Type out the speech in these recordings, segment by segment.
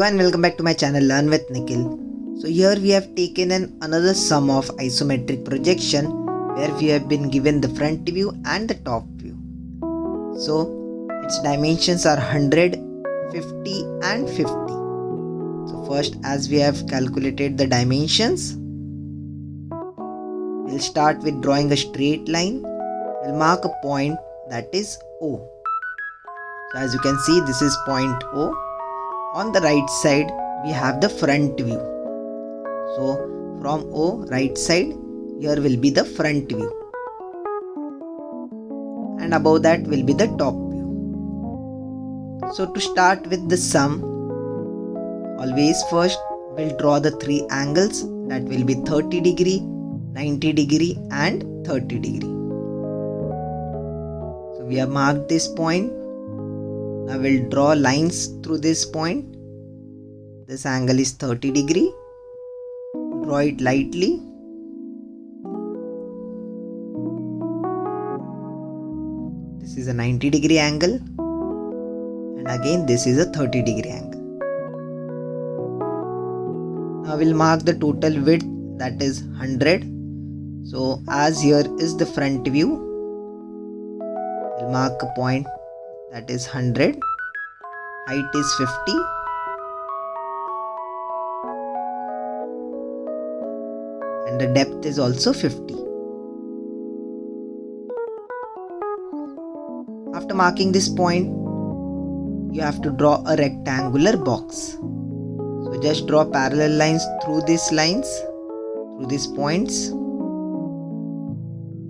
and welcome back to my channel Learn with Nikhil. So here we have taken another sum of isometric projection where we have been given the front view and the top view. So its dimensions are 100, 50 and 50. So first, as we have calculated the dimensions, we'll start with drawing a straight line. We'll mark a point that is O. So as you can see, this is point O. On the right side, we have the front view. So from O, right side, here will be the front view. And above that will be the top view. So to start with the sum, always first we'll draw the three angles that will be 30 degree, 90 degree and 30 degree. So we have marked this point. Now we'll draw lines through this point. This angle is 30 degree. Draw it lightly. This is a 90 degree angle. And again this is a 30 degree angle. Now we'll mark the total width, that is 100. So as here is the front view, we'll mark a point that is 100, height is 50, and the depth is also 50. After marking this point, you have to draw a rectangular box. So just draw parallel lines through these lines, through these points,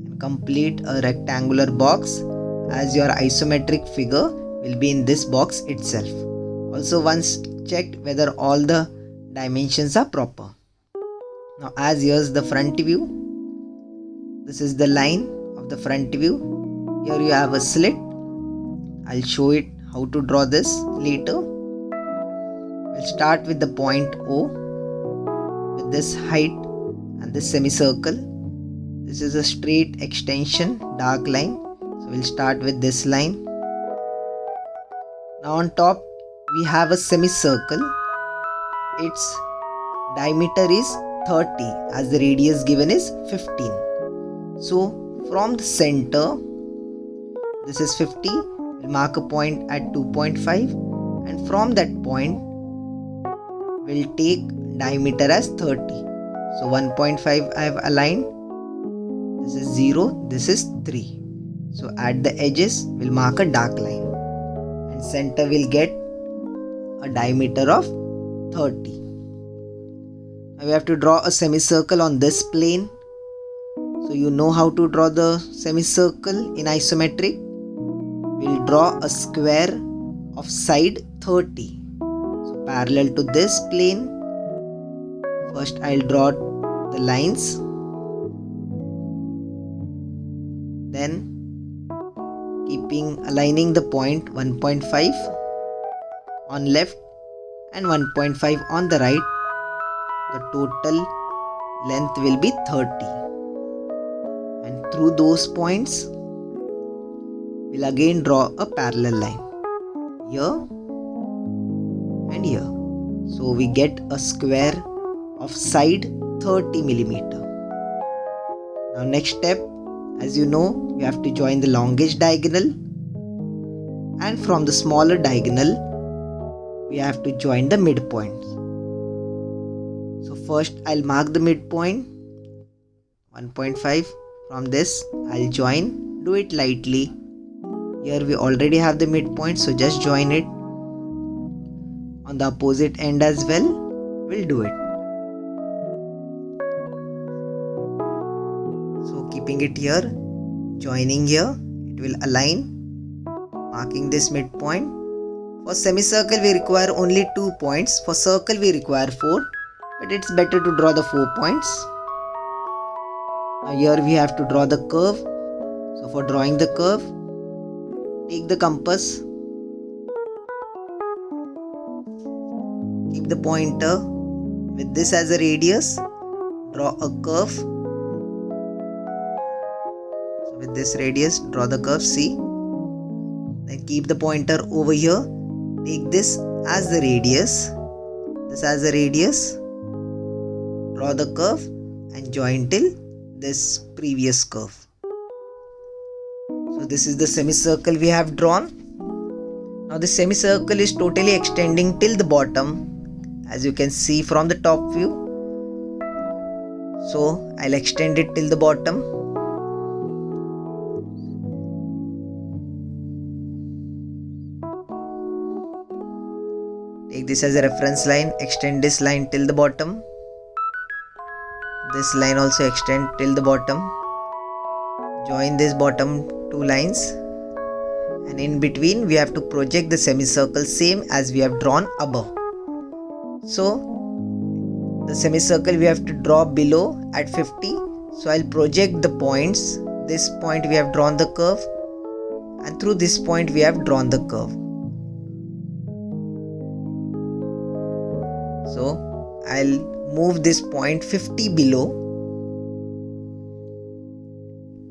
and complete a rectangular box, as your isometric figure will be in this box itself. Also once checked whether all the dimensions are proper. Now as here's the front view, this is the line of the front view. Here you have a slit. I'll show it how to draw this later. We'll start with the point O with this height and this semicircle. This is a straight extension, dark line. So we'll start with this line. Now on top we have a semicircle. Its diameter is 30 as the radius given is 15. So from the center, this is 50, we'll mark a point at 2.5, and from that point we'll take diameter as 30. So 1.5 I have aligned. This is 0, this is 3. So at the edges we'll mark a dark line, and center will get a diameter of 30. Now we have to draw a semicircle on this plane. So you know how to draw the semicircle in isometric. We'll draw a square of side 30. So parallel to this plane, first I'll draw the lines. Then aligning the point 1.5 on left and 1.5 on the right, the total length will be 30. And through those points, we'll again draw a parallel line here and here. So we get a square of side 30 millimeter. Now next step, as you know, we have to join the longest diagonal, and from the smaller diagonal we have to join the midpoint. So first I'll mark the midpoint 1.5. From this I'll join, do it lightly. Here we already have the midpoint, so just join it. On the opposite end as well, we'll do it. So keeping it here, joining here, it will align, marking this midpoint. For semicircle we require only 2 points. For circle we require 4, but it's better to draw the 4 points. Now here we have to draw the curve. So for drawing the curve, take the compass, keep the pointer with this as a radius, draw a curve. So with this radius, draw the curve, see. Then keep the pointer over here, take this as the radius this as a radius, draw the curve and join till this previous curve. So this is the semicircle we have drawn. Now the semicircle is totally extending till the bottom, as you can see from the top view. So I'll extend it till the bottom. Take this as a reference line, extend this line till the bottom. This line also extend till the bottom. Join this bottom two lines, and in between we have to project the semicircle same as we have drawn above. So the semicircle we have to draw below at 50. So I'll project the points. This point we have drawn the curve, and through this point we have drawn the curve. So I'll move this point 50 below.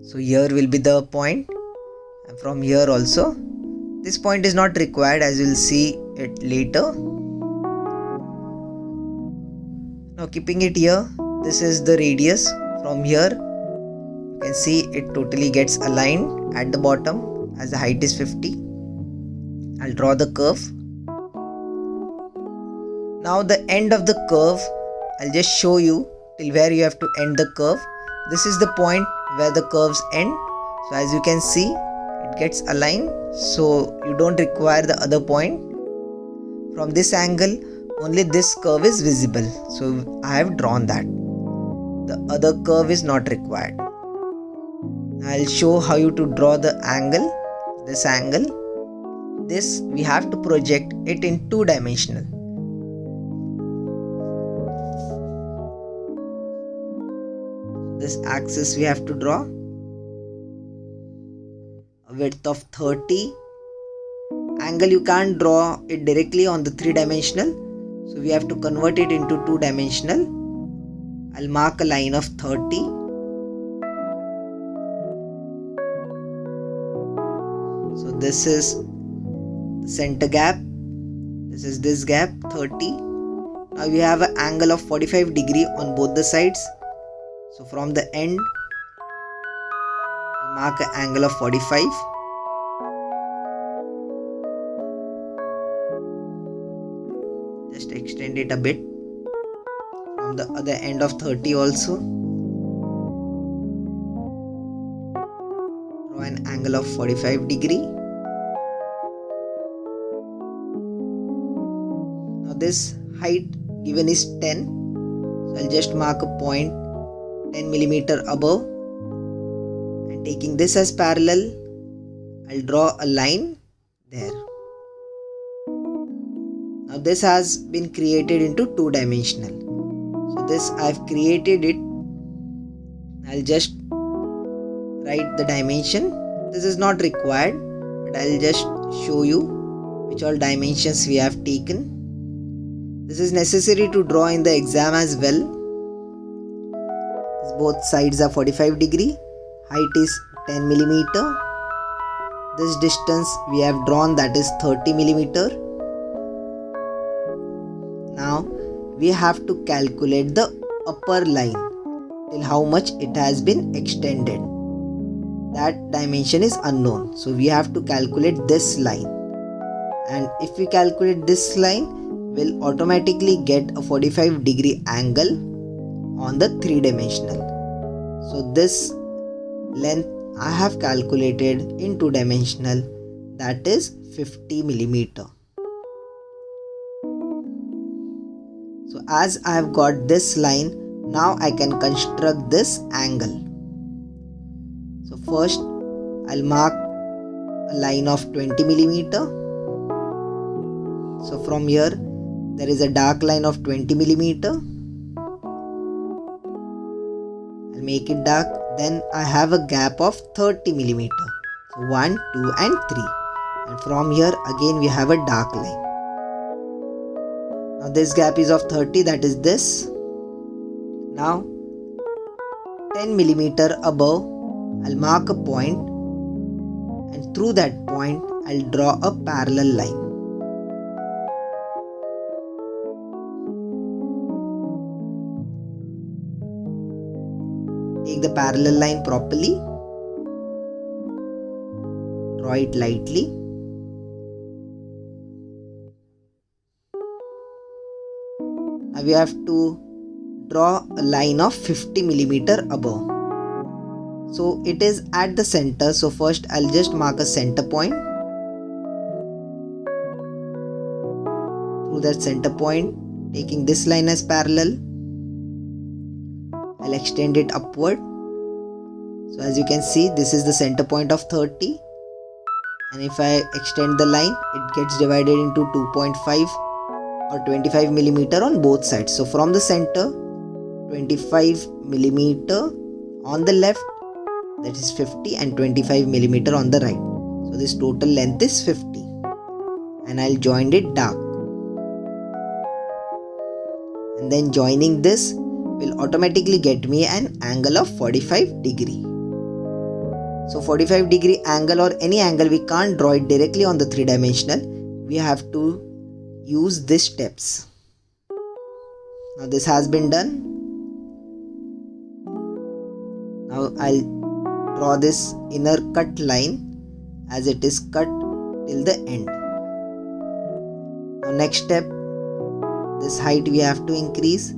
So here will be the point, and from here also. This point is not required, as you will see it later. Now keeping it here, this is the radius. From here you can see it totally gets aligned at the bottom as the height is 50. I'll draw the curve. Now the end of the curve, I'll just show you till where you have to end the curve. This is the point where the curves end. So as you can see, it gets aligned, so you don't require the other point. From this angle only this curve is visible, so I have drawn that. The other curve is not required. I'll show how you to draw the angle. This angle, this we have to project it in two-dimensional. This axis we have to draw a width of 30. Angle you can't draw it directly on the three-dimensional, so we have to convert it into two-dimensional. I'll mark a line of 30. So this is the center gap. This is this gap 30. Now we have an angle of 45 degree on both the sides. So from the end, mark an angle of 45. Just extend it a bit. From the other end of 30 also. Draw an angle of 45 degree. Now this height given is 10. So I'll just mark a point 10 millimeter above, and taking this as parallel, I'll draw a line there. Now this has been created into two-dimensional. So this I've created it. I'll just write the dimension. This is not required, but I'll just show you which all dimensions we have taken. This is necessary to draw in the exam as well. Both sides are 45 degree, height is 10 millimeter. This distance we have drawn, that is 30 millimeter. Now we have to calculate the upper line till how much it has been extended. That dimension is unknown, so we have to calculate this line, and if we calculate this line, we'll automatically get a 45 degree angle on the three-dimensional. So this length I have calculated in two-dimensional, that is 50 millimeter. So as I have got this line, now I can construct this angle. So first I'll mark a line of 20 millimeter. So from here there is a dark line of 20 millimeter. I'll make it dark. Then I have a gap of 30 millimeter. So 1, 2 and 3. And from here again we have a dark line. Now this gap is of 30, that is this. Now 10 millimeter above, I'll mark a point, and through that point I'll draw a parallel line. the parallel line properly. Draw it lightly. Now we have to draw a line of 50 millimeter above. So it is at the center. So first I'll just mark a center point. Through that center point, taking this line as parallel, I'll extend it upward. So as you can see, this is the center point of 30. And if I extend the line, it gets divided into 2.5 or 25 millimeter on both sides. So from the center, 25 millimeter on the left, that is 50, and 25 millimeter on the right. So this total length is 50. And I'll join it dark. And then joining this will automatically get me an angle of 45 degree. So 45 degree angle or any angle, we can't draw it directly on the 3-dimensional. We have to use these steps. Now this has been done. Now I'll draw this inner cut line as it is cut till the end. Now next step, this height we have to increase.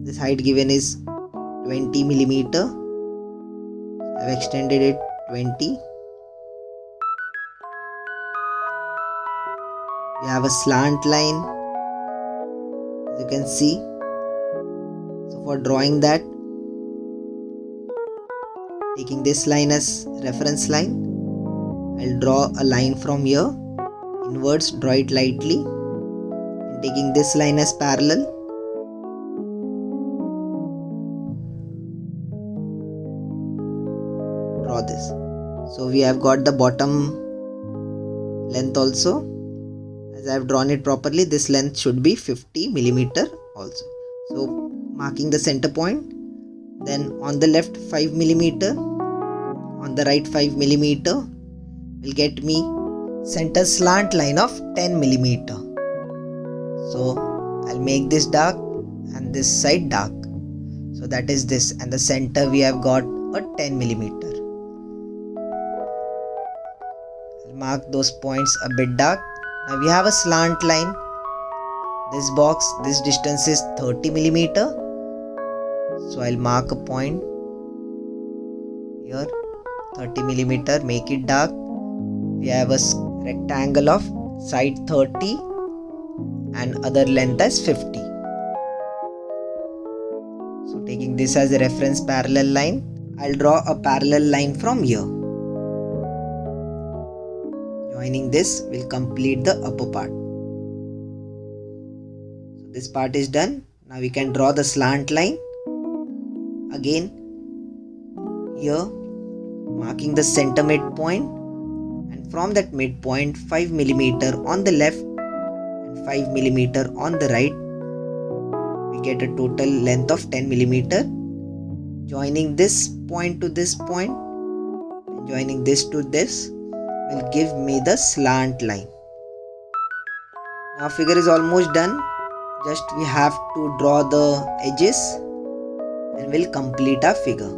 This height given is 20 millimeter. I've extended it 20. We have a slant line, as you can see. So for drawing that, taking this line as reference line, I'll draw a line from here inwards, draw it lightly, and taking this line as parallel, draw this. So we have got the bottom length also. As I have drawn it properly, this length should be 50 millimeter also. So marking the center point, then on the left 5 millimeter, on the right 5 millimeter will get me center slant line of 10 millimeter. So I'll make this dark and this side dark. So that is this, and the center we have got a 10 millimeter. I'll mark those points a bit dark. Now we have a slant line. This box, this distance is 30 millimeter. So I'll mark a point here, 30 millimeter, make it dark. We have a rectangle of side 30 and other length as 50. So taking this as a reference parallel line, I'll draw a parallel line from here. Joining this will complete the upper part. So this part is done. Now we can draw the slant line. Again, here marking the center midpoint, and from that midpoint 5 millimeter on the left and 5 millimeter on the right, we get a total length of 10 millimeter. Joining this point to this point and joining this to this will give me the slant line. Now figure is almost done. Just we have to draw the edges and we'll complete our figure.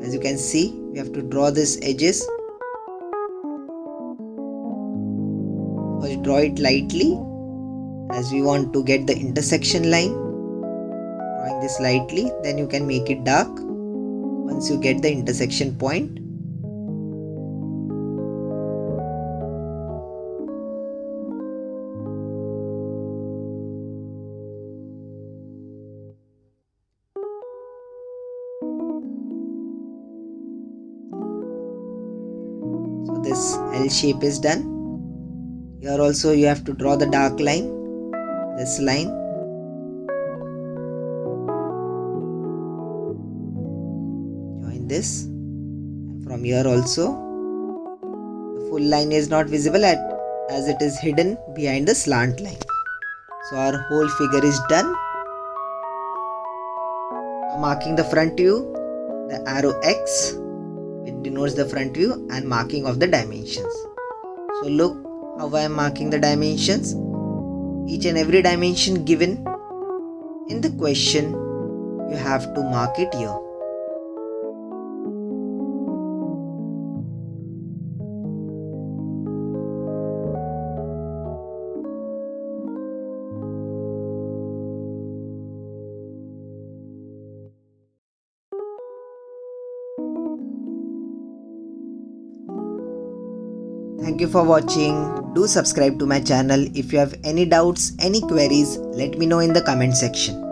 As you can see, we have to draw these edges. First draw it lightly as we want to get the intersection line. Drawing this lightly, then you can make it dark once you get the intersection point. This L shape is done. Here also you have to draw the dark line, this line. Join this, and from here also the full line is not visible as it is hidden behind the slant line. So our whole figure is done. Now marking the front view, the arrow X, it denotes the front view, and marking of the dimensions. So look how I am marking the dimensions. Each and every dimension given in the question you have to mark it here. Thank you for watching. Do subscribe to my channel. If you have any doubts, any queries, let me know in the comment section.